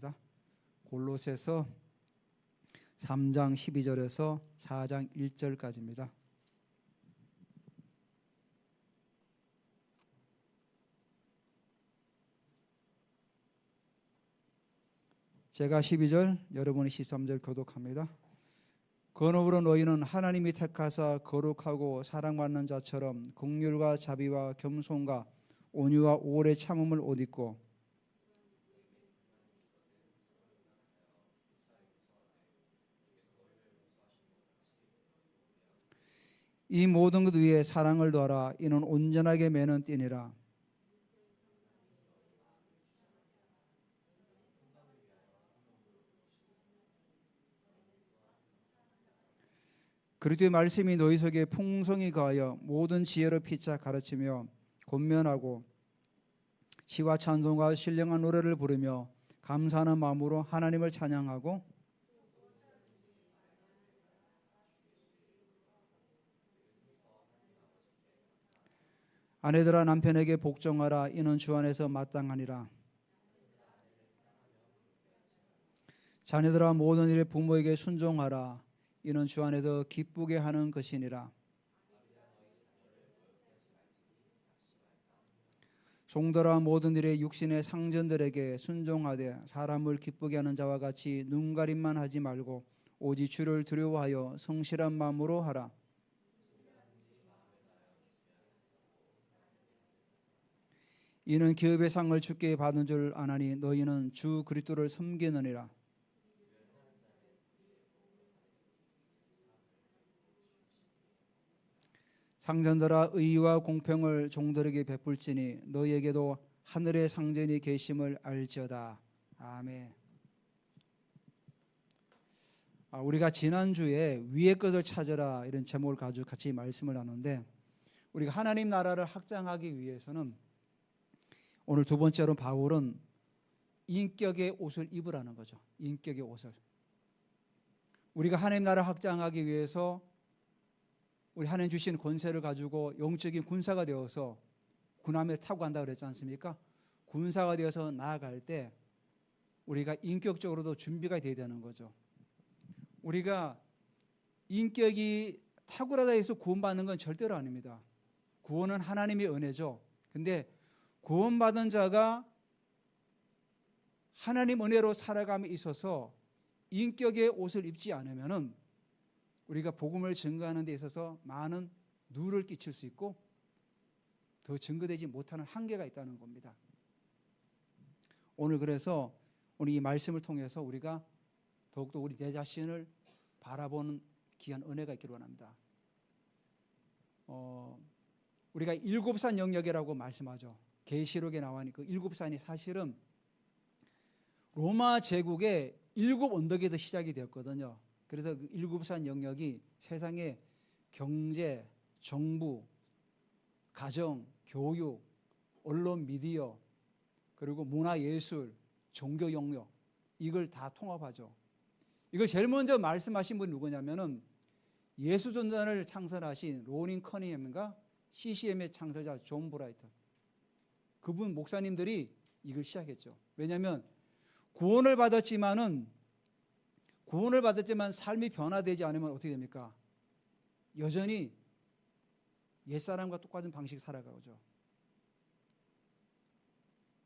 하겠습니다. 골로새서 3장 12절에서 4장 1절까지입니다. 제가 12절, 여러분이 13절 교독합니다. 그러므로 너희는 하나님이 택하사 거룩하고 사랑받는 자처럼 긍휼과 자비와 겸손과 온유와 오래 참음을 옷 입고 이 모든 것 위에 사랑을 더하라. 이는 온전하게 매는 띠니라. 그리스도의 말씀이 너희 속에 풍성히 거하여 모든 지혜로 피차 가르치며 권면하고 시와 찬송과 신령한 노래를 부르며 감사하는 마음으로 하나님을 찬양하고 아내들아 남편에게 복종하라. 이는 주 안에서 마땅하니라. 자녀들아 모든 일에 부모에게 순종하라. 이는 주 안에서 기쁘게 하는 것이니라. 종들아 모든 일에 육신의 상전들에게 순종하되 사람을 기쁘게 하는 자와 같이 눈가림만 하지 말고 오직 주를 두려워하여 성실한 마음으로 하라. 이는 기업의 상을 주께 받은 줄 아나니 너희는 주 그리스도를 섬기느니라. 상전들아 의와 공평을 종들에게 베풀지니 너희에게도 하늘의 상전이 계심을 알지어다. 아멘. 우리가 지난주에 위의 것을 찾으라 이런 제목을 가지고 같이 말씀을 나누는데, 우리가 하나님 나라를 확장하기 위해서는 오늘 두 번째로 바울은 인격의 옷을 입으라는 거죠. 인격의 옷을. 우리가 하나님 나라 확장하기 위해서 우리 하나님 주신 권세를 가지고 영적인 군사가 되어서 군함에 타고 간다 그랬지 않습니까? 군사가 되어서 나아갈 때 우리가 인격적으로도 준비가 돼야 되는 거죠. 우리가 인격이 탁월하다 해서 구원받는 건 절대로 아닙니다. 구원은 하나님의 은혜죠. 근데 구원받은 자가 하나님 은혜로 살아감에 있어서 인격의 옷을 입지 않으면은 우리가 복음을 증거하는 데 있어서 많은 누를 끼칠 수 있고 더 증거되지 못하는 한계가 있다는 겁니다. 오늘 그래서 오늘 이 말씀을 통해서 우리가 더욱더 우리 내 자신을 바라보는 귀한 은혜가 있기를 원합니다. 우리가 일곱산 영역이라고 말씀하죠. 계시록에 나와니 그 일곱산이 사실은 로마 제국의 일곱 언덕에서 시작이 되었거든요. 그래서 그 일곱산 영역이 세상의 경제, 정부, 가정, 교육, 언론, 미디어, 그리고 문화예술, 종교 영역, 이걸 다 통합하죠. 이걸 제일 먼저 말씀하신 분이 누구냐면은 예수전단을 창설하신 로닌 커닝햄과 CCM의 창설자 존 브라이트, 그분 목사님들이 이걸 시작했죠. 왜냐하면 구원을 받았지만 삶이 변화되지 않으면 어떻게 됩니까? 여전히 옛사람과 똑같은 방식 살아가죠.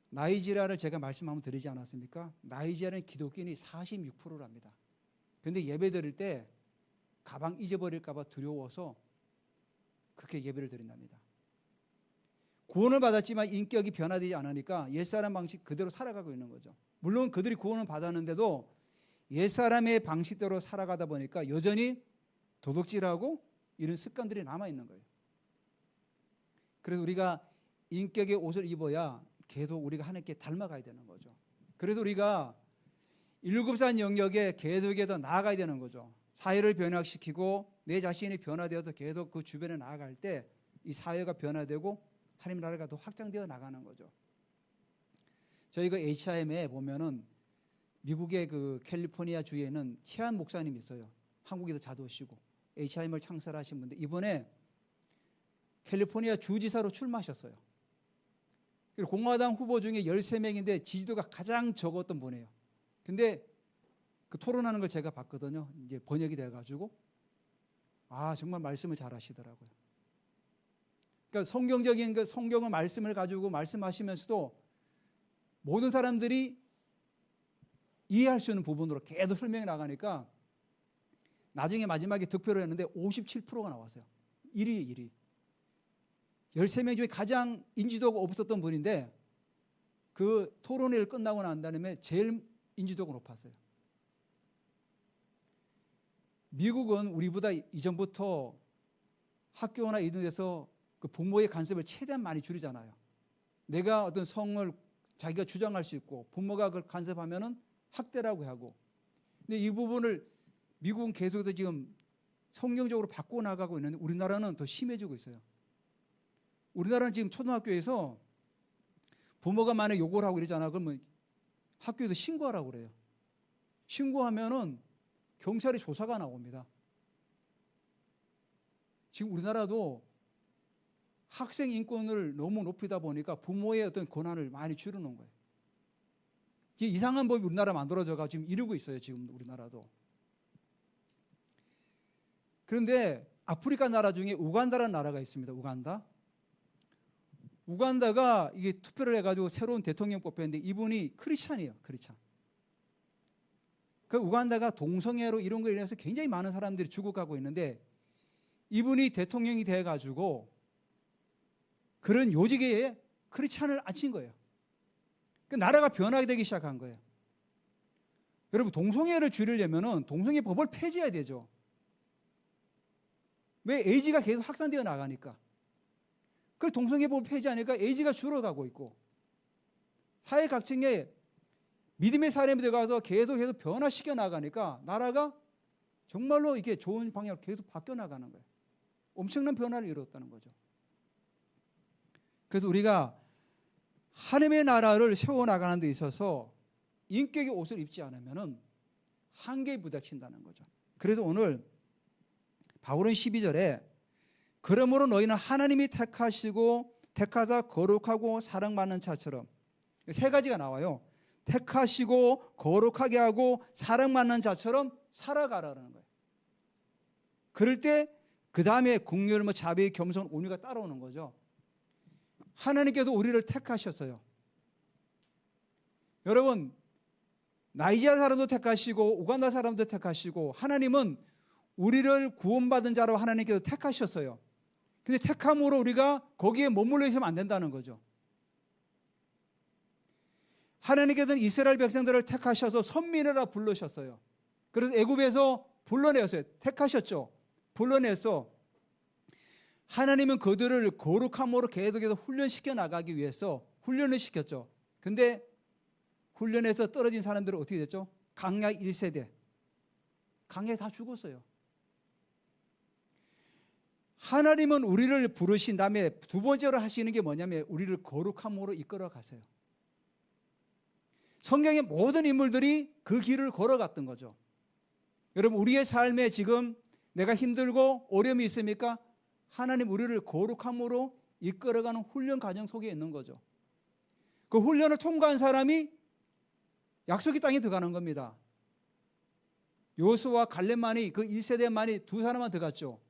나이지리아를 제가 말씀 한번 드리지 않았습니까? 나이지리아는 기독교인이 46%랍니다. 그런데 예배 드릴 때 가방 잊어버릴까 봐 두려워서 그렇게 예배를 드린답니다. 구원을 받았지만 인격이 변화되지 않으니까 옛사람 방식 그대로 살아가고 있는 거죠. 물론 그들이 구원을 받았는데도 옛사람의 방식대로 살아가다 보니까 여전히 도둑질하고 이런 습관들이 남아있는 거예요. 그래서 우리가 인격의 옷을 입어야 계속 우리가 하나님께 닮아가야 되는 거죠. 그래서 우리가 일곱산 영역에 계속해서 나아가야 되는 거죠. 사회를 변화시키고 내 자신이 변화되어서 계속 그 주변에 나아갈 때 이 사회가 변화되고 하나님 나라가 더 확장되어 나가는 거죠. 저희가 HIM에 보면은 미국의 그 캘리포니아 주에는 최한 목사님이 있어요. 한국에도 자주 오시고 HIM을 창설하신 분데 이번에 캘리포니아 주지사로 출마하셨어요. 그리고 공화당 후보 중에 13명인데 지지도가 가장 적었던 분이에요. 근데 그 토론하는 걸 제가 봤거든요. 이제 번역이 돼가지고 정말 말씀을 잘 하시더라고요. 그러니까 성경적인 그 성경의 말씀을 가지고 말씀하시면서도 모든 사람들이 이해할 수 있는 부분으로 계속 설명이 나가니까 나중에 마지막에 득표를 했는데 57%가 나왔어요. 1위. 13명 중에 가장 인지도가 없었던 분인데 그 토론회를 끝나고 난 다음에 제일 인지도가 높았어요. 미국은 우리보다 이전부터 학교나 이런 데서 그 부모의 간섭을 최대한 많이 줄이잖아요. 내가 어떤 성을 자기가 주장할 수 있고 부모가 그걸 간섭하면은 학대라고 하고. 근데 이 부분을 미국은 계속해서 지금 성경적으로 바꿔 나가고 있는데 우리나라는 더 심해지고 있어요. 우리나라는 지금 초등학교에서 부모가 만약 욕을 하고 이러잖아. 그러면 학교에서 신고하라고 그래요. 신고하면은 경찰의 조사가 나옵니다. 지금 우리나라도 학생 인권을 너무 높이다 보니까 부모의 어떤 권한을 많이 줄여놓은 거예요. 이상한 법이 우리나라 만들어져가 지금 이러고 있어요. 지금 우리나라도. 그런데 아프리카 나라 중에 우간다라는 나라가 있습니다. 우간다가 이게 투표를 해가지고 새로운 대통령 뽑혔는데 이분이 크리스찬이에요. 크리스찬. 그 우간다가 동성애로 이런 거에 인해서 굉장히 많은 사람들이 죽어가고 있는데 이분이 대통령이 돼가지고 그런 요직에 크리스찬을 앉힌 거예요. 그 나라가 변하게 되기 시작한 거예요. 여러분 동성애를 줄이려면은 동성애 법을 폐지해야 되죠. 왜? 에이즈가 계속 확산되어 나가니까. 그 동성애 법을 폐지하니까 에이즈가 줄어가고 있고 사회 각층에 믿음의 사람이 들어가서 계속해서 변화시켜 나가니까 나라가 정말로 이게 좋은 방향으로 계속 바뀌어 나가는 거예요. 엄청난 변화를 이뤘다는 거죠. 그래서 우리가 하나님의 나라를 세워나가는 데 있어서 인격의 옷을 입지 않으면 한계에 부닥친다는 거죠. 그래서 오늘 바울은 12절에 그러므로 너희는 하나님이 택하사 거룩하고 사랑받는 자처럼 세 가지가 나와요. 택하시고 거룩하게 하고 사랑받는 자처럼 살아가라는 거예요. 그럴 때 그 다음에 긍휼, 자비, 겸손, 온유가 따라오는 거죠. 하나님께서 우리를 택하셨어요. 여러분 나이지리아 사람도 택하시고 우간다 사람도 택하시고 하나님은 우리를 구원받은 자로 하나님께서 택하셨어요. 근데 택함으로 우리가 거기에 머물러 있으면 안 된다는 거죠. 하나님께서는 이스라엘 백성들을 택하셔서 선민이라 부르셨어요. 그래서 애굽에서 불러내었어요. 택하셨죠. 불러내서 하나님은 그들을 거룩함으로 계속해서 훈련시켜 나가기 위해서 훈련을 시켰죠. 근데 훈련해서 떨어진 사람들은 어떻게 됐죠? 강약 1세대. 강약에 다 죽었어요. 하나님은 우리를 부르신 다음에 두 번째로 하시는 게 뭐냐면 우리를 거룩함으로 이끌어 가세요. 성경의 모든 인물들이 그 길을 걸어갔던 거죠. 여러분 우리의 삶에 지금 내가 힘들고 어려움이 있습니까? 하나님 우리를 거룩함으로 이끌어가는 훈련 과정 속에 있는 거죠. 그 훈련을 통과한 사람이 약속의 땅에 들어가는 겁니다. 요수와 갈렙만이 그 1세대만이 두 사람만 들어갔죠.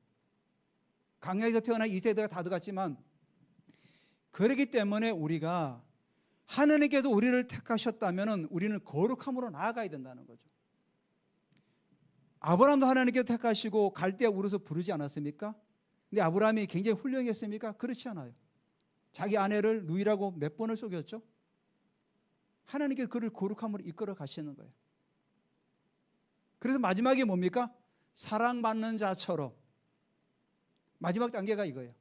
강야에서 태어난 2세대가 다 들어갔지만 그렇기 때문에 우리가 하나님께서 우리를 택하셨다면 우리는 거룩함으로 나아가야 된다는 거죠. 아브라함도 하나님께서 택하시고 갈대아 우르서 부르지 않았습니까? 근데 아브라함이 굉장히 훌륭했습니까? 그렇지 않아요. 자기 아내를 누이라고 몇 번을 속였죠? 하나님께서 그를 거룩함으로 이끌어 가시는 거예요. 그래서 마지막에 뭡니까? 사랑받는 자처럼. 마지막 단계가 이거예요.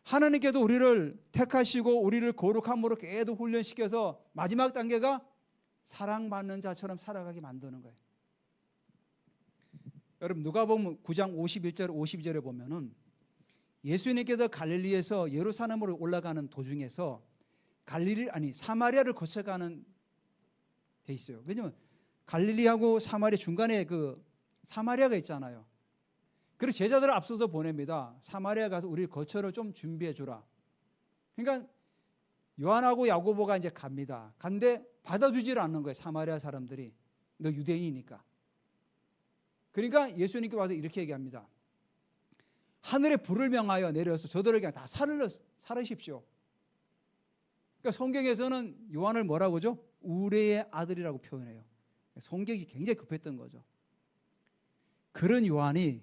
하나님께서 우리를 택하시고 우리를 거룩함으로 계속 훈련시켜서 마지막 단계가 사랑받는 자처럼 살아가게 만드는 거예요. 여러분 누가복음 9장 51절 52절에 보면은 예수님께서 갈릴리에서 예루살렘으로 올라가는 도중에서 사마리아를 거쳐가는 데 있어요. 왜냐하면 갈릴리하고 사마리아 중간에 그 사마리아가 있잖아요. 그래서 제자들을 앞서서 보냅니다. 사마리아 가서 우리 거처를 좀 준비해 주라. 그러니까 요한하고 야고보가 이제 갑니다. 간데 받아주지를 않는 거예요. 사마리아 사람들이. 너 유대인이니까. 그러니까 예수님께 와서 이렇게 얘기합니다. 하늘에 불을 명하여 내려서 저들에게 다 살으십시오. 그러니까 성경에서는 요한을 뭐라고 하죠? 우레의 아들이라고 표현해요. 성격이 굉장히 급했던 거죠. 그런 요한이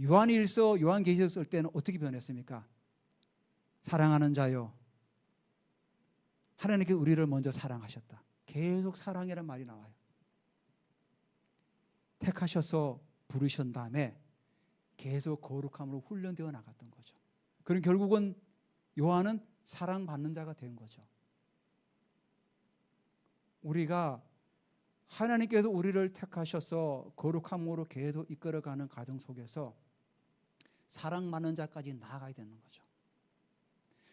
요한일서, 요한계시록 쓸 때는 어떻게 변했습니까? 사랑하는 자요, 하나님께 우리를 먼저 사랑하셨다. 계속 사랑이라는 말이 나와요. 택하셔서 부르신 다음에 계속 거룩함으로 훈련되어 나갔던 거죠. 그럼 결국은 요한은 사랑받는 자가 된 거죠. 우리가 하나님께서 우리를 택하셔서 거룩함으로 계속 이끌어가는 과정 속에서 사랑받는 자까지 나아가야 되는 거죠.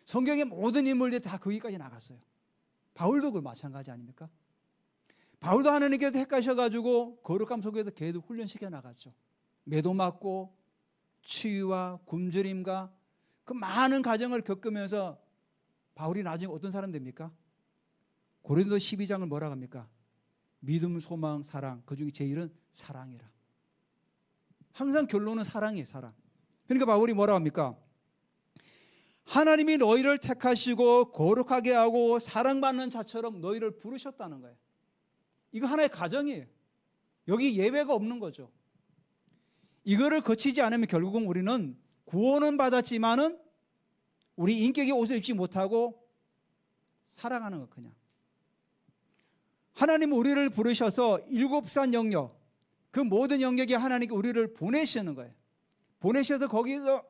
성경의 모든 인물들이 다 거기까지 나갔어요. 바울도 그 마찬가지 아닙니까? 바울도 하나님께서 택하셔가지고 거룩함 속에서 계속 훈련시켜 나갔죠. 매도 맞고 치유와 굶주림과 그 많은 과정을 겪으면서 바울이 나중에 어떤 사람 됩니까? 고린도 12장을 뭐라고 합니까? 믿음, 소망, 사랑, 그중에 제일은 사랑이라. 항상 결론은 사랑이에요. 사랑. 그러니까 바울이 뭐라고 합니까? 하나님이 너희를 택하시고 거룩하게 하고 사랑받는 자처럼 너희를 부르셨다는 거예요. 이거 하나의 가정이에요. 여기 예외가 없는 거죠. 이거를 거치지 않으면 결국은 우리는 구원은 받았지만은 우리 인격의 옷을 입지 못하고 살아가는 거 그냥. 하나님은 우리를 부르셔서 일곱산 영역, 그 모든 영역에 하나님께 우리를 보내시는 거예요. 보내셔서 거기서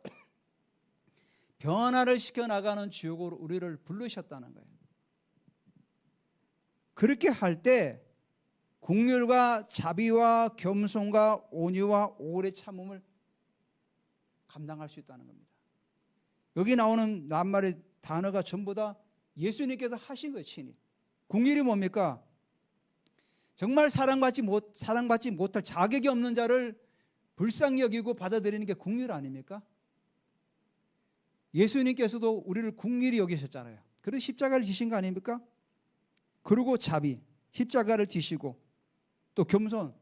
변화를 시켜나가는 주역으로 우리를 부르셨다는 거예요. 그렇게 할 때 긍휼과 자비와 겸손과 온유와 오래 참음을 감당할 수 있다는 겁니다. 여기 나오는 낱말의 단어가 전부 다 예수님께서 하신 거예요. 친히. 긍휼이 뭡니까? 정말 사랑받지 못할 자격이 없는 자를 불쌍히 여기고 받아들이는 게 긍휼 아닙니까? 예수님께서도 우리를 긍휼히 여기셨잖아요. 그래서 십자가를 지신 거 아닙니까? 그리고 자비, 십자가를 지시고 또 겸손,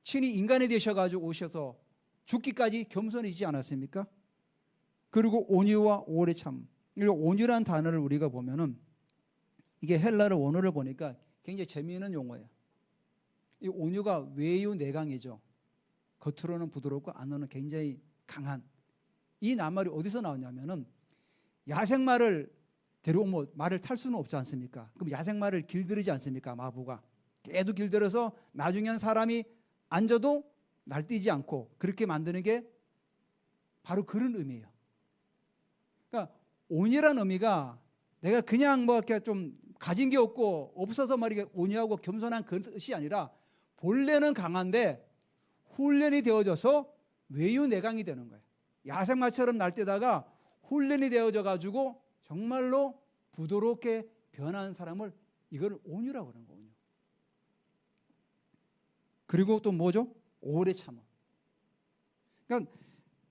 친히 인간이 되셔가지고 오셔서 죽기까지 겸손이지 않았습니까? 그리고 온유와 오래 참. 그리고 온유란 단어를 우리가 보면은 이게 헬라어 원어를 보니까 굉장히 재미있는 용어예요. 이 온유가 외유 내강이죠. 겉으로는 부드럽고 안으로는 굉장히 강한. 이 낱말이 어디서 나오냐면은 야생마를 데려오면 말을 탈 수는 없지 않습니까? 그럼 야생마를 길들이지 않습니까? 마부가. 계속 길들여서 나중엔 사람이 앉아도 날뛰지 않고 그렇게 만드는 게 바로 그런 의미예요. 그러니까 온유란 의미가 내가 그냥 뭐 이렇게 좀 가진 게 없고 없어서 말이게 온유하고 겸손한 그 뜻이 아니라 본래는 강한데 훈련이 되어져서 외유내강이 되는 거예요. 야생마처럼 날뛰다가 훈련이 되어져 가지고 정말로 부드럽게 변한 사람을 이걸 온유라고 그러는 거예요. 그리고 또 뭐죠? 오래 참아. 그러니까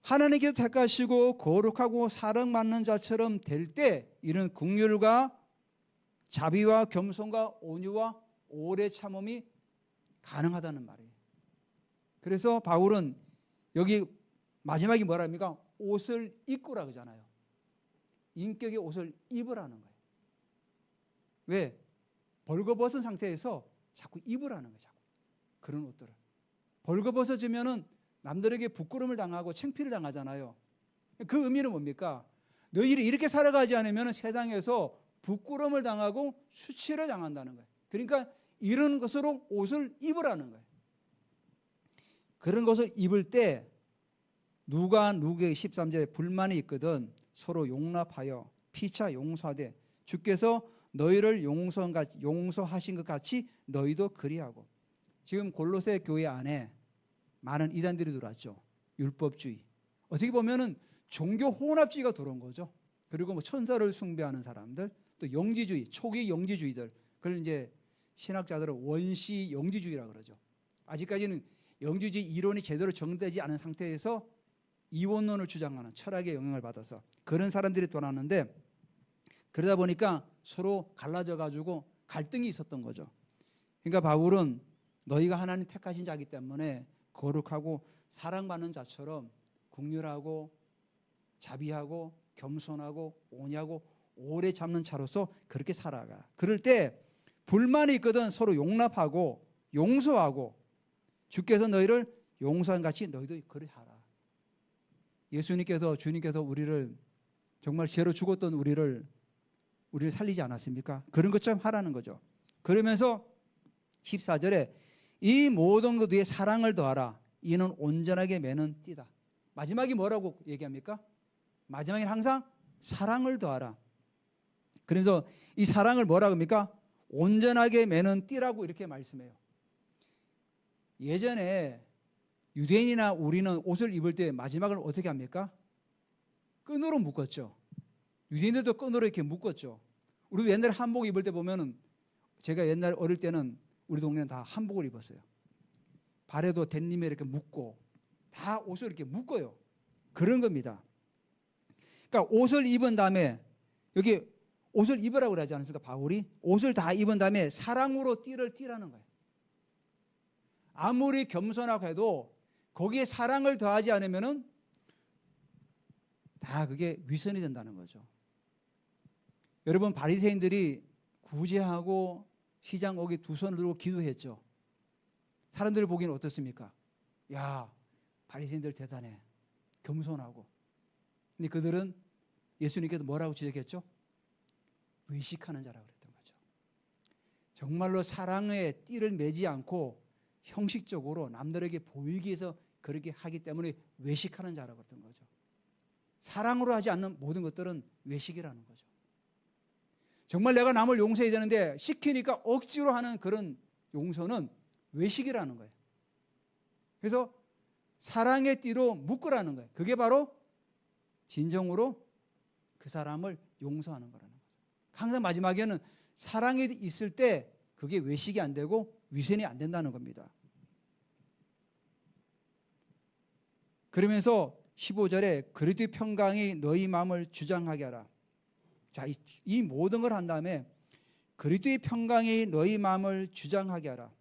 하나님께서 택하시고 거룩하고 사랑받는 자처럼 될 때 이런 긍휼과 자비와 겸손과 온유와 오래 참음이 가능하다는 말이에요. 그래서 바울은 여기 마지막에 뭐라 합니까? 옷을 입고라 그러잖아요. 인격의 옷을 입으라는 거예요. 왜? 벌거벗은 상태에서 자꾸 입으라는 거예요. 자꾸. 그런 옷들을. 벌거벗어지면은 남들에게 부끄러움을 당하고 창피를 당하잖아요. 그 의미는 뭡니까? 너희들이 이렇게 살아가지 않으면 세상에서 부끄러움을 당하고 수치를 당한다는 거예요. 그러니까 이런 것으로 옷을 입으라는 거예요. 그런 것을 입을 때 누가 누구에게 13절에 불만이 있거든 서로 용납하여 피차 용서하되 주께서 너희를 용서하신 것 같이 너희도 그리하고. 지금 골로새 교회 안에 많은 이단들이 들어왔죠. 율법주의. 어떻게 보면은 종교 혼합주의가 들어온 거죠. 그리고 뭐 천사를 숭배하는 사람들, 또 영지주의, 초기 영지주의들. 그걸 이제 신학자들은 원시 영지주의라고 그러죠. 아직까지는 영지주의 이론이 제대로 정되지 않은 상태에서 이원론을 주장하는 철학의 영향을 받아서 그런 사람들이 돌아왔는데 그러다 보니까 서로 갈라져 가지고 갈등이 있었던 거죠. 그러니까 바울은 너희가 하나님 택하신 자이기 때문에 거룩하고 사랑받는 자처럼 긍휼하고 자비하고 겸손하고 온유하고 오래 참는 자로서 그렇게 살아가. 그럴 때 불만이 있거든 서로 용납하고 용서하고 주께서 너희를 용서한 같이 너희도 그렇게 하라. 주님께서 우리를 정말 죄로 죽었던 우리를 살리지 않았습니까? 그런 것처럼 하라는 거죠. 그러면서 14절에 이 모든 것 위에 사랑을 더하라. 이는 온전하게 매는 띠다. 마지막이 뭐라고 얘기합니까? 마지막에 항상 사랑을 더하라. 그래서 이 사랑을 뭐라고 합니까? 온전하게 매는 띠라고 이렇게 말씀해요. 예전에 유대인이나 우리는 옷을 입을 때 마지막을 어떻게 합니까? 끈으로 묶었죠. 유대인들도 끈으로 이렇게 묶었죠. 우리도 옛날에 한복 입을 때 보면은 제가 옛날 어릴 때는 우리 동네는 다 한복을 입었어요. 발에도 댄님에 이렇게 묶고 다 옷을 이렇게 묶어요. 그런 겁니다. 그러니까 옷을 입은 다음에 여기 옷을 입으라고 그러지 않습니까? 바울이 옷을 다 입은 다음에 사랑으로 띠를 띠라는 거예요. 아무리 겸손하고 해도 거기에 사랑을 더하지 않으면은 다 그게 위선이 된다는 거죠. 여러분 바리새인들이 구제하고 시장 오기 두 손을 들고 기도했죠. 사람들이 보기에는 어떻습니까? 야, 바리새인들 대단해. 겸손하고. 근데 그들은 예수님께서 뭐라고 지적했죠? 외식하는 자라고 그랬던 거죠. 정말로 사랑의 띠를 매지 않고 형식적으로 남들에게 보이기 위해서 그렇게 하기 때문에 외식하는 자라고 그랬던 거죠. 사랑으로 하지 않는 모든 것들은 외식이라는 거죠. 정말 내가 남을 용서해야 되는데 시키니까 억지로 하는 그런 용서는 외식이라는 거예요. 그래서 사랑의 띠로 묶으라는 거예요. 그게 바로 진정으로 그 사람을 용서하는 거라는 거죠. 항상 마지막에는 사랑이 있을 때 그게 외식이 안 되고 위선이 안 된다는 겁니다. 그러면서 15절에 그리스도의 평강이 너희 마음을 주장하게 하라. 자, 이 모든 걸 한 다음에 그리스도의 평강이 너희 마음을 주장하게 하라.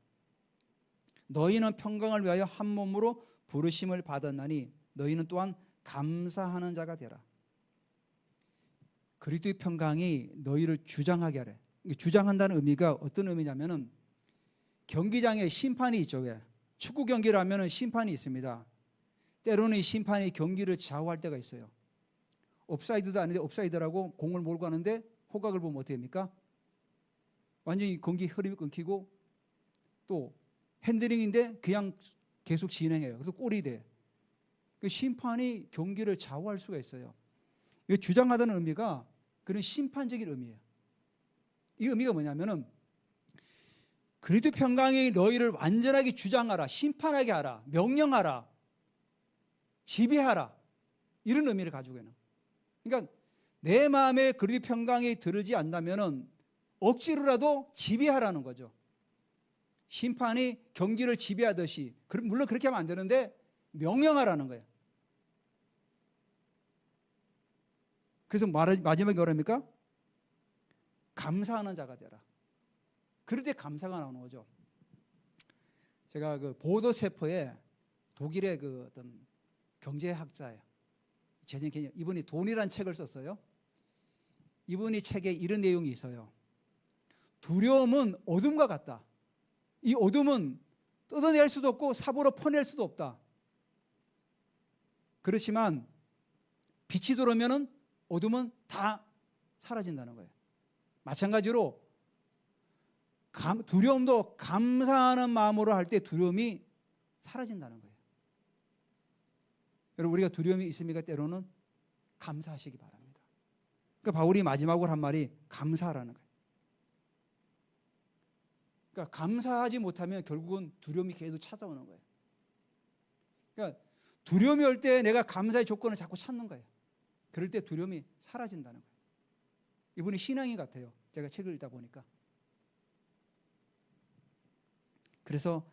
너희는 평강을 위하여 한 몸으로 부르심을 받았나니 너희는 또한 감사하는 자가 되라. 그리스도의 평강이 너희를 주장하게 하래. 주장한다는 의미가 어떤 의미냐면은 경기장에 심판이 있죠. 축구 경기를 하면은 심판이 있습니다. 때로는 이 심판이 경기를 좌우할 때가 있어요. 옵사이드도 아닌데 옵사이드라고 공을 몰고 가는데 호각을 보면 어떻게 됩니까? 완전히 경기 흐름이 끊기고 또 핸들링인데 그냥 계속 진행해요. 그래서 골이 돼. 그 심판이 경기를 좌우할 수가 있어요. 이 주장하다는 의미가 그런 심판적인 의미예요. 이 의미가 뭐냐면은 그리스도 평강이 너희를 완전하게 주장하라, 심판하게 하라, 명령하라, 지배하라 이런 의미를 가지고 있는. 그러니까 내 마음에 그리스도 평강이 들지 않다면은 억지로라도 지배하라는 거죠. 심판이 경기를 지배하듯이 물론 그렇게 하면 안 되는데 명령하라는 거예요. 그래서 마지막에 뭐랍니까? 감사하는 자가 되라. 그럴 때 감사가 나오는 거죠. 제가 그 보도 세포에 독일의 그 어떤 경제학자예요. 이분이 돈이란 책을 썼어요. 이분이 책에 이런 내용이 있어요. 두려움은 어둠과 같다. 이 어둠은 뜯어낼 수도 없고 삽으로 퍼낼 수도 없다. 그렇지만 빛이 들어오면은 어둠은 다 사라진다는 거예요. 마찬가지로 두려움도 감사하는 마음으로 할 때 두려움이 사라진다는 거예요. 여러분 우리가 두려움이 있습니까? 때로는 감사하시기 바랍니다. 그러니까 바울이 마지막으로 한 말이 감사하라는 거예요. 그러니까 감사하지 못하면 결국은 두려움이 계속 찾아오는 거예요. 그러니까 두려움이 올 때 내가 감사의 조건을 자꾸 찾는 거예요. 그럴 때 두려움이 사라진다는 거예요. 이분이 신앙인 같아요. 제가 책을 읽다 보니까. 그래서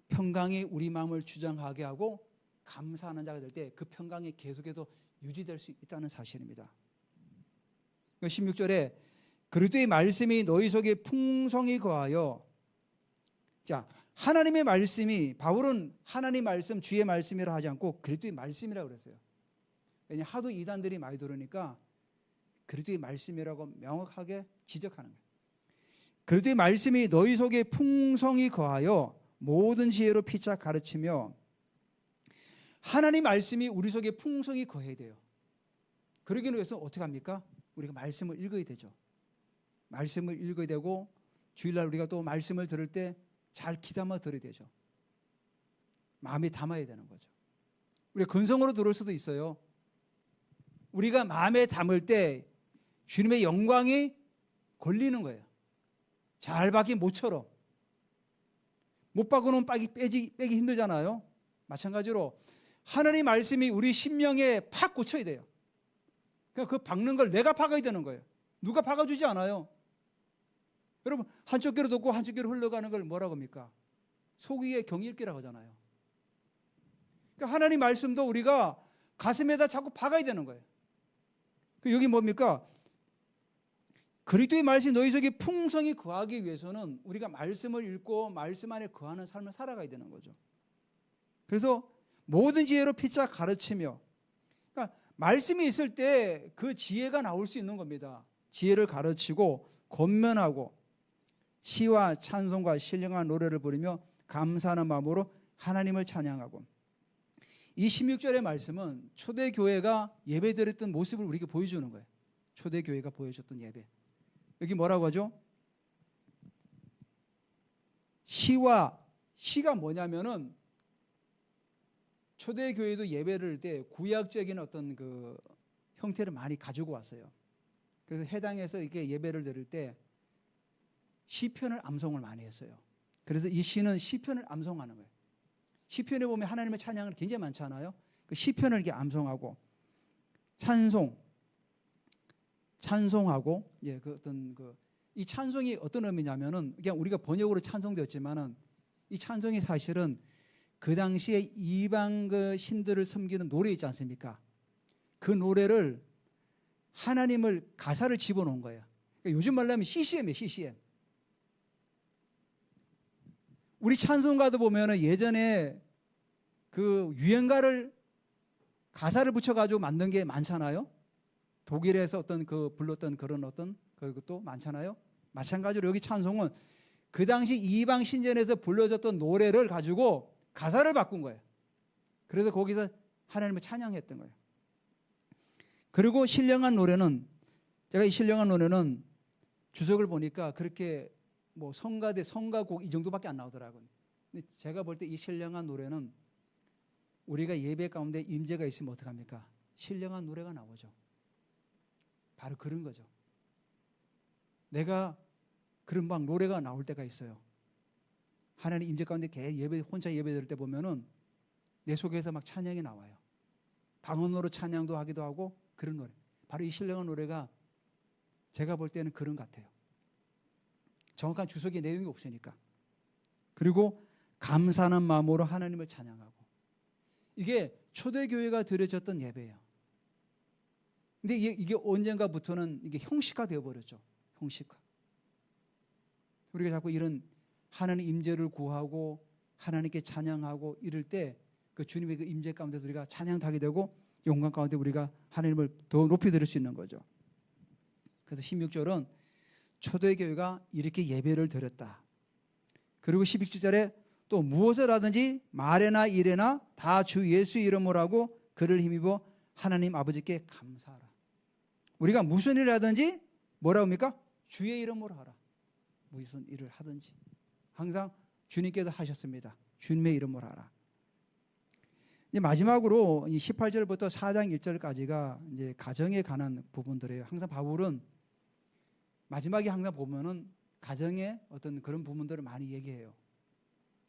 평강이 우리 마음을 주장하게 하고 감사하는 자가 될 때 그 평강이 계속해서 유지될 수 있다는 사실입니다. 16절에 그리스도의 말씀이 너희 속에 풍성히 거하여 자, 하나님의 말씀이, 바울은 하나님 말씀, 주의 말씀이라 하지 않고 그리스도의 말씀이라고 그랬어요. 왜냐하면 하도 이단들이 많이 들으니까 그리스도의 말씀이라고 명확하게 지적하는 거예요. 그리스도의 말씀이 너희 속에 풍성히 거하여 모든 지혜로 피차 가르치며, 하나님 말씀이 우리 속에 풍성히 거해야 돼요. 그러기 위해서 어떻게 합니까? 우리가 말씀을 읽어야 되죠. 말씀을 읽어야 되고, 주일날 우리가 또 말씀을 들을 때 잘 귀담아 들어야 되죠. 마음에 담아야 되는 거죠. 우리가 근성으로 들을 수도 있어요. 우리가 마음에 담을 때 주님의 영광이 걸리는 거예요. 잘 박힌 모처럼. 못 박으면 빼기 힘들잖아요. 마찬가지로 하나님 말씀이 우리 심령에 팍 꽂혀야 돼요. 그러니까 그 박는 걸 내가 박아야 되는 거예요. 누가 박아주지 않아요. 여러분, 한쪽 귀로 듣고 한쪽 귀로 흘러가는 걸 뭐라고 합니까? 소귀의 경읽기라고 하잖아요. 그러니까 하나님 말씀도 우리가 가슴에다 자꾸 박아야 되는 거예요. 여기 뭡니까? 그리스도의 말씀이 너희 속에 풍성히 거하기 위해서는 우리가 말씀을 읽고 말씀 안에 거하는 삶을 살아가야 되는 거죠. 그래서 모든 지혜로 피차 가르치며, 그러니까 말씀이 있을 때 그 지혜가 나올 수 있는 겁니다. 지혜를 가르치고 권면하고 시와 찬송과 신령한 노래를 부르며 감사하는 마음으로 하나님을 찬양하고. 이 16절의 말씀은 초대교회가 예배드렸던 모습을 우리에게 보여주는 거예요. 초대교회가 보여줬던 예배. 여기 뭐라고 하죠? 시가 뭐냐면은, 초대교회도 예배를 할 때 구약적인 어떤 그 형태를 많이 가지고 왔어요. 그래서 해당해서 이렇게 예배를 드릴 때 시편을 암송을 많이 했어요. 그래서 이 시는 시편을 암송하는 거예요. 시편에 보면 하나님의 찬양을 굉장히 많잖아요. 그 시편을 이렇게 암송하고 찬송하고, 이 찬송이 어떤 의미냐면은, 그냥 우리가 번역으로 찬송되었지만은 이 찬송이 사실은 그 당시에 이방 그 신들을 섬기는 노래 있지 않습니까? 그 노래를 하나님을 가사를 집어넣은 거예요. 그러니까 요즘 말로 하면 CCM이에요, CCM. 우리 찬송가도 보면은 예전에 그 유행가를 가사를 붙여가지고 만든 게 많잖아요. 독일에서 어떤 그 불렀던 그런 어떤 그것도 많잖아요. 마찬가지로 여기 찬송은 그 당시 이방 신전에서 불러졌던 노래를 가지고 가사를 바꾼 거예요. 그래서 거기서 하나님을 찬양했던 거예요. 그리고 신령한 노래는, 제가 이 신령한 노래는 주석을 보니까 그렇게 뭐 성가대, 성가곡 이 정도밖에 안 나오더라고요. 근데 제가 볼 때 이 신령한 노래는 우리가 예배 가운데 임재가 있으면 어떡합니까? 신령한 노래가 나오죠. 바로 그런 거죠. 내가 그런 막 노래가 나올 때가 있어요. 하나님 임재 가운데 혼자 예배 드릴 때 보면은 내 속에서 막 찬양이 나와요. 방언으로 찬양도 하기도 하고 그런 노래. 바로 이 신령한 노래가 제가 볼 때는 그런 것 같아요. 정확한 주석의 내용이 없으니까. 그리고 감사하는 마음으로 하나님을 찬양하고. 이게 초대교회가 드려졌던 예배예요. 근데 이게 언젠가부터는 이게 형식화 되어버렸죠. 형식화. 우리가 자꾸 이런 하나님 임재를 구하고 하나님께 찬양하고 이럴 때 그 주님의 그 임재 가운데서 우리가 찬양도 하게 되고 영광 가운데 우리가 하나님을 더 높이 들을 수 있는 거죠. 그래서 16절은 초대교회가 이렇게 예배를 드렸다. 그리고 12절에 또 무엇을 하든지 말에나 일에나 다 주 예수 이름으로 하고 그를 힘입어 하나님 아버지께 감사하라. 우리가 무슨 일을 하든지 뭐라고 합니까? 주의 이름으로 하라. 무슨 일을 하든지 항상 주님께서 하셨습니다. 주님의 이름으로 하라. 이제 마지막으로 18절부터 4장 1절까지가 이제 가정에 관한 부분들이에요. 항상 바울은 마지막에 항상 보면은 가정의 어떤 그런 부분들을 많이 얘기해요.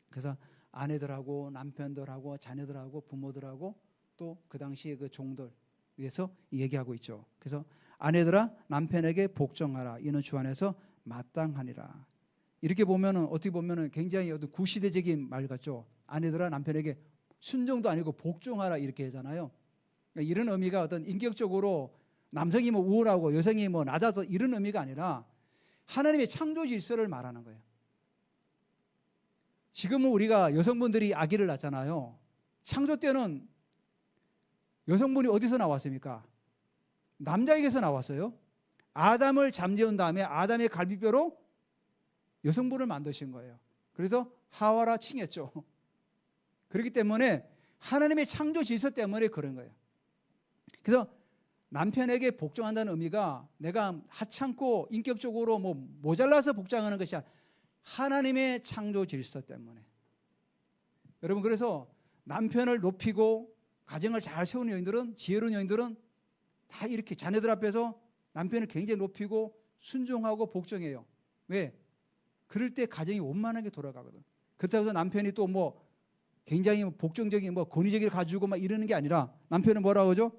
그래서 아내들하고 남편들하고 자녀들하고 부모들하고 또 그 당시에 그 종들 위해서 얘기하고 있죠. 그래서 아내들아 남편에게 복종하라. 이는 주 안에서 마땅하니라. 이렇게 보면은 어떻게 보면은 굉장히 어떤 구시대적인 말 같죠. 아내들아 남편에게 순종도 아니고 복종하라 이렇게 하잖아요. 그러니까 이런 의미가 어떤 인격적으로 남성이 뭐 우월하고 여성이 뭐 낮아서 이런 의미가 아니라 하나님의 창조 질서를 말하는 거예요. 지금은 우리가 여성분들이 아기를 낳잖아요. 창조 때는 여성분이 어디서 나왔습니까? 남자에게서 나왔어요. 아담을 잠재운 다음에 아담의 갈비뼈로 여성분을 만드신 거예요. 그래서 하와라 칭했죠. 그렇기 때문에 하나님의 창조 질서 때문에 그런 거예요. 그래서 남편에게 복종한다는 의미가 내가 하찮고 인격적으로 뭐 모자라서 복종하는 것이 아니라 하나님의 창조 질서 때문에. 여러분, 그래서 남편을 높이고 가정을 잘 세우는 여인들은, 지혜로운 여인들은 다 이렇게 자녀들 앞에서 남편을 굉장히 높이고 순종하고 복종해요. 왜? 그럴 때 가정이 원만하게 돌아가거든. 그렇다고 해서 남편이 또 뭐 굉장히 복종적인 뭐 권위적인 가지고 막 이러는 게 아니라 남편은 뭐라고 하죠?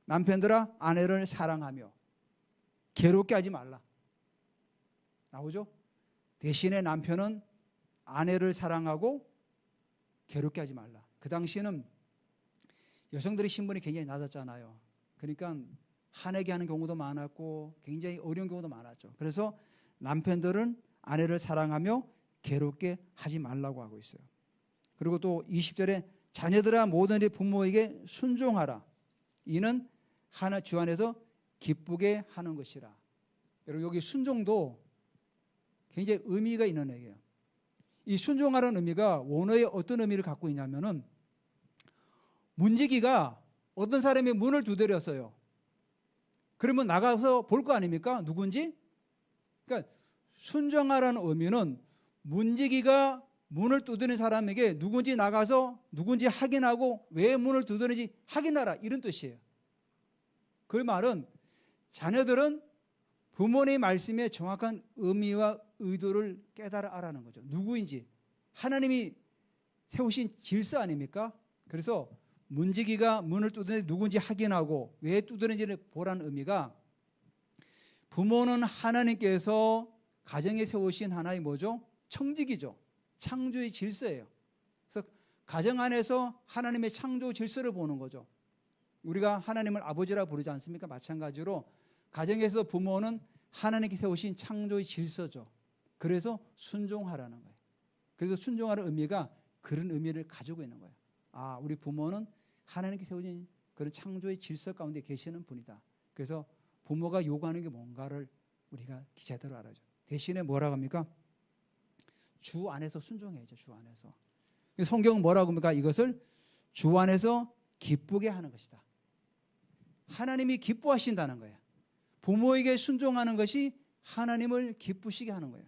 남편들아 아내를 사랑하며 괴롭게 하지 말라. 나오죠? 대신에 남편은 아내를 사랑하고 괴롭게 하지 말라. 그 당시에는 여성들의 신분이 굉장히 낮았잖아요. 그러니까 화내게 하는 경우도 많았고 굉장히 어려운 경우도 많았죠. 그래서 남편들은 아내를 사랑하며 괴롭게 하지 말라고 하고 있어요. 그리고 또 20절에 자녀들아 모든 일 부모에게 순종하라. 이는 하나 주 안에서 기쁘게 하는 것이라. 여러분, 여기 순종도 굉장히 의미가 있는 얘기예요. 이 순종하라는 의미가 원어에 어떤 의미를 갖고 있냐면은 문지기가 어떤 사람이 문을 두드렸어요. 그러면 나가서 볼 거 아닙니까? 누군지? 그러니까 순종하라는 의미는 문지기가 문을 두드린 사람에게 누군지 나가서 누군지 확인하고 왜 문을 두드리는지 확인하라, 이런 뜻이에요. 그 말은 자녀들은 부모님의 말씀의 정확한 의미와 의도를 깨달아 알아는 거죠. 누구인지. 하나님이 세우신 질서 아닙니까? 그래서 문지기가 문을 두드리는지 누군지 확인하고 왜 두드리는지를 보라는 의미가, 부모는 하나님께서 가정에 세우신 하나의 뭐죠? 청지기죠. 창조의 질서예요. 그래서 가정 안에서 하나님의 창조 질서를 보는 거죠. 우리가 하나님을 아버지라 부르지 않습니까? 마찬가지로 가정에서 부모는 하나님께 세우신 창조의 질서죠. 그래서 순종하라는 거예요. 그래서 순종하는 의미가 그런 의미를 가지고 있는 거예요. 아, 우리 부모는 하나님께 세우신 그런 창조의 질서 가운데 계시는 분이다. 그래서 부모가 요구하는 게 뭔가를 우리가 제대로 알아야죠. 대신에 뭐라고 합니까? 주 안에서 순종해야죠. 주 안에서. 성경은 뭐라고 합니까? 이것을 주 안에서 기쁘게 하는 것이다. 하나님이 기뻐하신다는 거예요. 부모에게 순종하는 것이 하나님을 기쁘시게 하는 거예요.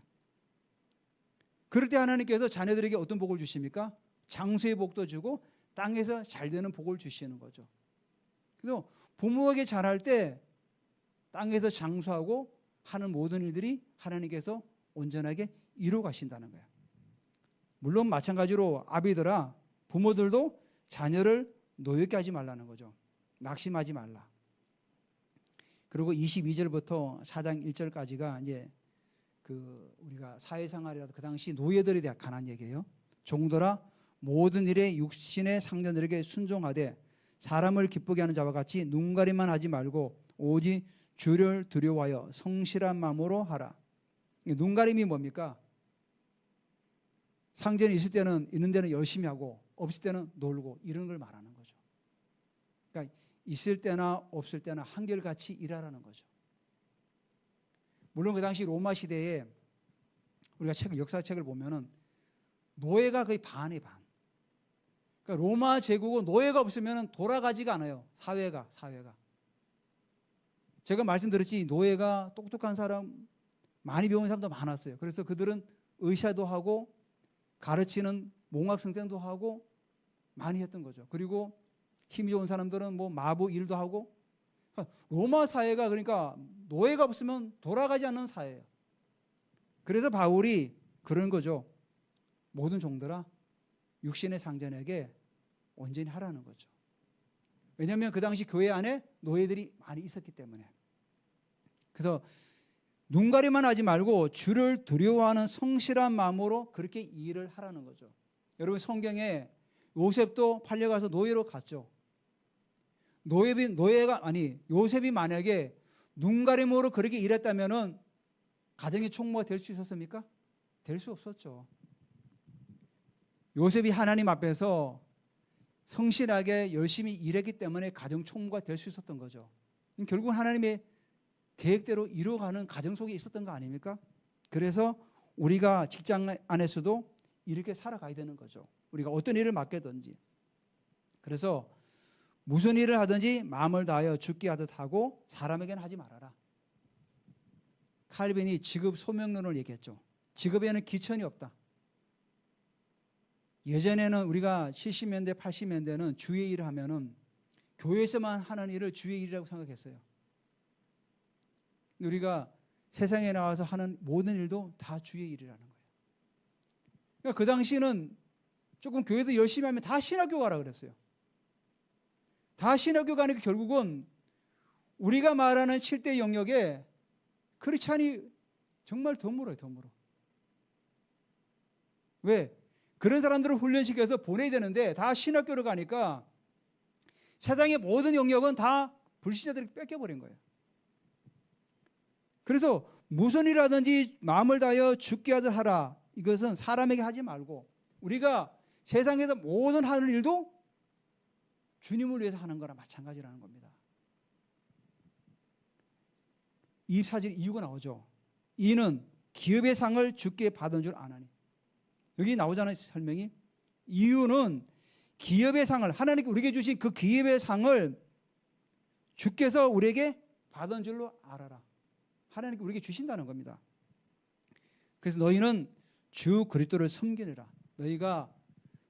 그럴 때 하나님께서 자녀들에게 어떤 복을 주십니까? 장수의 복도 주고 땅에서 잘 되는 복을 주시는 거죠. 그래서 부모에게 잘할 때 땅에서 장수하고 하는 모든 일들이 하나님께서 온전하게 이루어 가신다는 거예요. 물론 마찬가지로 아비들아, 부모들도 자녀를 노엽게 하지 말라는 거죠. 낙심하지 말라. 그리고 22절부터 4장 1절까지가 이제 우리가 사회생활이라도 그 당시 노예들에 대한 관한 얘기예요. 종들아 모든 일에 육신의 상전들에게 순종하되 사람을 기쁘게 하는 자와 같이 눈가림만 하지 말고 오직 주를 두려워하여 성실한 마음으로 하라. 눈가림이 뭡니까? 상전이 있을 때는 있는 데는 열심히 하고 없을 때는 놀고 이런 걸 말하는 거죠. 그러니까 있을 때나 없을 때나 한결같이 일하라는 거죠. 물론 그 당시 로마 시대에 우리가 역사책을 보면은 노예가 거의 반이 반. 그러니까 로마 제국은 노예가 없으면 돌아가지가 않아요. 사회가. 제가 말씀드렸지, 노예가 똑똑한 사람, 많이 배운 사람도 많았어요. 그래서 그들은 의사도 하고 가르치는 몽학성생도 하고 많이 했던 거죠. 그리고 힘이 좋은 사람들은 뭐 마부 일도 하고. 로마 사회가 그러니까 노예가 없으면 돌아가지 않는 사회예요. 그래서 바울이 그런 거죠. 모든 종들아 육신의 상전에게 온전히 하라는 거죠. 왜냐하면 그 당시 교회 안에 노예들이 많이 있었기 때문에. 그래서 눈가리만 하지 말고 주를 두려워하는 성실한 마음으로 그렇게 일을 하라는 거죠. 여러분, 성경에 요셉도 팔려가서 노예로 갔죠. 요셉이 만약에 눈가림으로 그렇게 일했다면은 가정의 총무가 될 수 있었습니까? 될 수 없었죠. 요셉이 하나님 앞에서 성실하게 열심히 일했기 때문에 가정 총무가 될 수 있었던 거죠. 결국 하나님의 계획대로 이루어가는 가정 속에 있었던 거 아닙니까? 그래서 우리가 직장 안에서도 이렇게 살아가야 되는 거죠. 우리가 어떤 일을 맡게든지. 그래서 무슨 일을 하든지 마음을 다하여 죽게 하듯 하고 사람에게는 하지 말아라. 칼빈이 직업 소명론을 얘기했죠. 직업에는 기천이 없다. 예전에는 우리가 70년대, 80년대는 주의 일을 하면은 교회에서만 하는 일을 주의 일이라고 생각했어요. 근데 우리가 세상에 나와서 하는 모든 일도 다 주의 일이라는 거예요. 그러니까 그 당시는 조금 교회도 열심히 하면 다 신학교 가라 그랬어요. 다 신학교 가니까 결국은 우리가 말하는 7대 영역에 크리스찬이 정말 드물어요, 드물어. 왜? 그런 사람들을 훈련시켜서 보내야 되는데 다 신학교로 가니까 세상의 모든 영역은 다 불신자들이 뺏겨버린 거예요. 그래서 무슨 일하든지 마음을 다하여 죽게 하듯 하라. 이것은 사람에게 하지 말고 우리가 세상에서 모든 하는 일도 주님을 위해서 하는 거나 마찬가지라는 겁니다. 24절 이유가 나오죠. 이는 기업의 상을 주께 받은 줄 아나니. 여기 나오잖아요, 설명이. 이유는 기업의 상을, 하나님께 우리에게 주신 그 기업의 상을 주께서 우리에게 받은 줄로 알아라. 하나님께 우리에게 주신다는 겁니다. 그래서 너희는 주 그리스도를 섬기느라. 너희가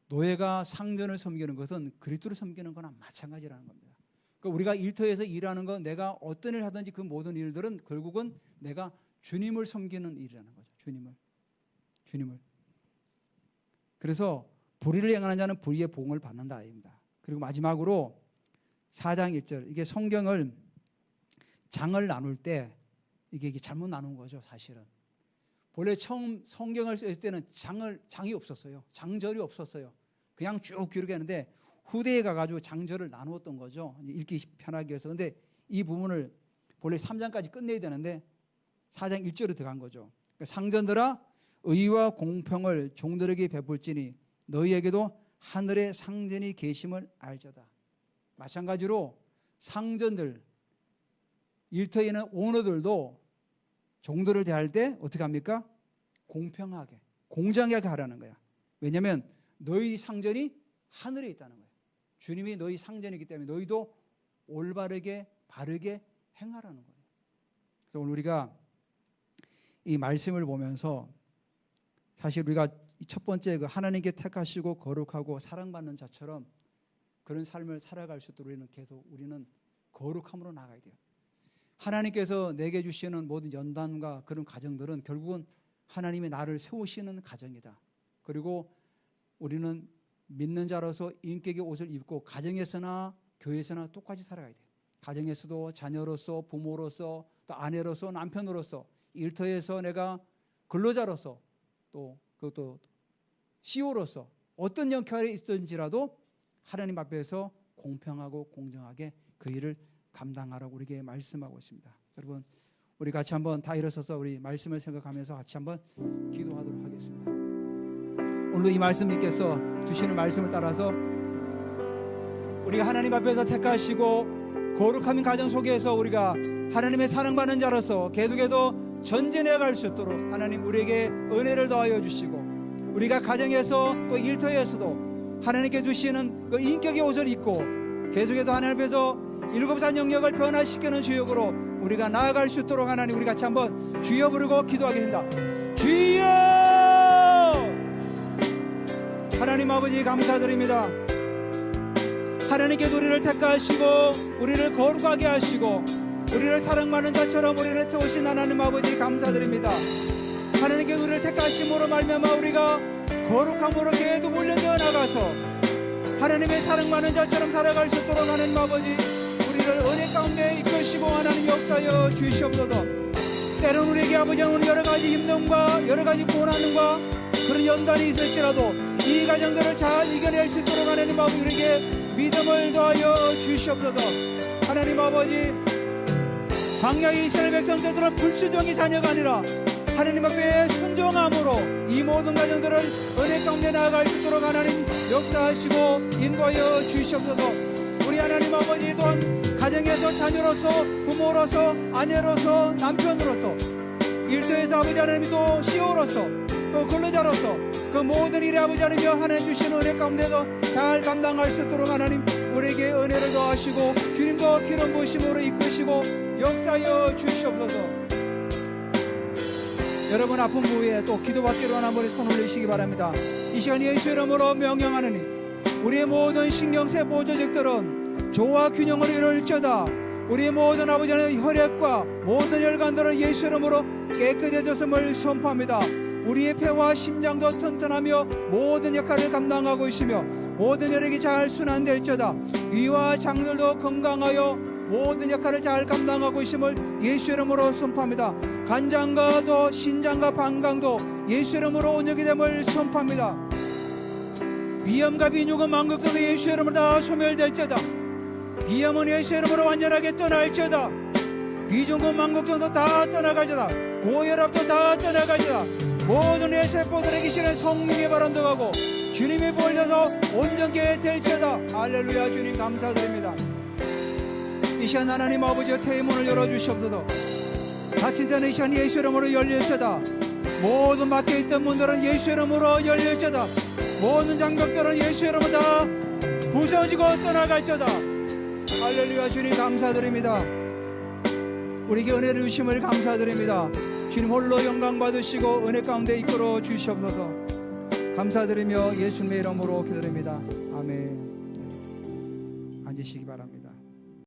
노예가 상전을 섬기는 것은 그리스도를 섬기는 거나 마찬가지라는 겁니다. 그러니까 우리가 일터에서 일하는 건 내가 어떤 일을 하든지 그 모든 일들은 결국은 내가 주님을 섬기는 일이라는 거죠. 주님을. 그래서 불의를 행하는 자는 불의의 보응을 받는다 아닙니다. 그리고 마지막으로 4장 1절. 이게 성경을 장을 나눌 때 이게 잘못 나눈 거죠, 사실은. 본래 처음 성경을 쓸 때는 장이 없었어요. 장절이 없었어요. 그냥 쭉 기록해 했는데 후대에 가가지고 장절을 나누었던 거죠. 읽기 편하게 해서. 근데 이 부분을 본래 3장까지 끝내야 되는데 4장 1절로 들어간 거죠. 그러니까 상전들아 의와 공평을 종들에게 베풀지니 너희에게도 하늘의 상전이 계심을 알자다. 마찬가지로 상전들, 일터에 있는 오너들도 종들을 대할 때 어떻게 합니까? 공평하게, 공정하게 하라는 거야. 왜냐하면 너희 상전이 하늘에 있다는 거예요. 주님이 너희 상전이기 때문에 너희도 올바르게 바르게 행하라는 거예요. 그래서 오늘 우리가 이 말씀을 보면서 사실 우리가 첫 번째 그 하나님께 택하시고 거룩하고 사랑받는 자처럼 그런 삶을 살아갈 수 있도록 우리는 거룩함으로 나가야 돼요. 하나님께서 내게 주시는 모든 연단과 그런 가정들은 결국은 하나님이 나를 세우시는 가정이다. 그리고 우리는 믿는 자로서 인격의 옷을 입고 가정에서나 교회에서나 똑같이 살아가야 돼요. 가정에서도 자녀로서, 부모로서, 또 아내로서, 남편으로서, 일터에서 내가 근로자로서, 또 그것도 CEO로서 어떤 역할에 있든지라도 하나님 앞에서 공평하고 공정하게 그 일을 감당하라고 우리에게 말씀하고 있습니다. 여러분, 우리 같이 한번 다 일어서서 우리 말씀을 생각하면서 같이 한번 기도하도록 하겠습니다. 오늘 이 말씀님께서 주시는 말씀을 따라서 우리가 하나님 앞에서 택하시고 거룩한 가정 속에서 우리가 하나님의 사랑받는 자로서 계속해서 전진해 갈 수 있도록 하나님 우리에게 은혜를 더하여 주시고 우리가 가정에서 또 일터에서도 하나님께 주시는 그 인격의 옷을 입고 계속해서 하나님 앞에서 일곱산 영역을 변화시키는 주역으로 우리가 나아갈 수 있도록 하나님 우리 같이 한번 주여 부르고 기도하겠습니다. 주여! 하나님 아버지 감사드립니다. 하나님께 우리를 택하시고 우리를 거룩하게 하시고 우리를 사랑받는 자처럼 우리를 세우신 하나님 아버지 감사드립니다. 하나님께 우리를 택하심으로 말미암아 우리가 거룩함으로 계속 훈련되어 나가서 하나님의 사랑받는 자처럼 살아갈 수 있도록 하나님 아버지 우리를 은혜 가운데 이끄시고 하나님 역사여 주시옵소서. 때론 우리에게 아버지 오늘 여러 가지 힘듦과 여러 가지 고난과 그런 연단이 있을지라도 이 가정들을 잘 이겨낼 수 있도록 하나님 아버지 우리에게 믿음을 더하여 주시옵소서. 하나님 아버지 광야의 이스라엘 백성들은 불순종의 자녀가 아니라 하나님 앞에 순종함으로 이 모든 가정들을 은혜 가운데 나아갈 수 있도록 하나님 역사하시고 인도하여 주시옵소서. 우리 하나님 아버지 또한 가정에서 자녀로서 부모로서 아내로서 남편으로서 일터에서 아버지 하나님 또 CEO로서 또 근로자로서 그 모든 일에 아버지 하나님 하나님 주시는 은혜 가운데서 잘 감당할 수 있도록 하나님 우리에게 은혜를 더하시고 주님도 기름 부으심으로 이끄시고 역사하여 주시옵소서. 여러분 아픈 부위에 또 기도받기로 하는 분이 손 올리시기 바랍니다. 이 시간 예수 이름으로 명령하느니 우리의 모든 신경세 보조직들은 조화 균형을 이룰지어다. 우리의 모든 아버지 하나님 혈액과 모든 혈관들은 예수 이름으로 깨끗해졌음을 선포합니다. 우리의 폐와 심장도 튼튼하며 모든 역할을 감당하고 있으며 모든 혈액이 잘 순환될지어다. 위와 장들도 건강하여 모든 역할을 잘 감당하고 있음을 예수 이름으로 선포합니다. 간장과 또 신장과 방광도 예수 이름으로 온전히 됨을 선포합니다. 비염과 비뇨가 만극도 예수 이름으로 다 소멸될지어다. 비염은 예수 이름으로 완전하게 떠날지어다. 비중고 만극도 다 떠나갈지어다. 고혈압도 다 떠나갈지어다. 모든 내 세포들에게 시는 성령의 바람도 가고 주님의 보혈도 온전케 될지어다. 할렐루야. 주님 감사드립니다. 이 시간 하나님 아버지의 태문을 열어주시옵소서. 닫힌 데는 이 시간 예수 이름으로 열릴지어다. 모든 막혀있던 문들은 예수 이름으로 열릴지어다. 모든 장벽들은 예수 이름으로 다 부서지고 떠나갈지어다. 할렐루야. 주님 감사드립니다. 우리에게 은혜를 주심을 감사드립니다. 주님 홀로 영광 받으시고 은혜 가운데 이끌어 주시옵소서. 감사드리며 예수님의 이름으로 기도드립니다. 아멘. 앉으시기 바랍니다.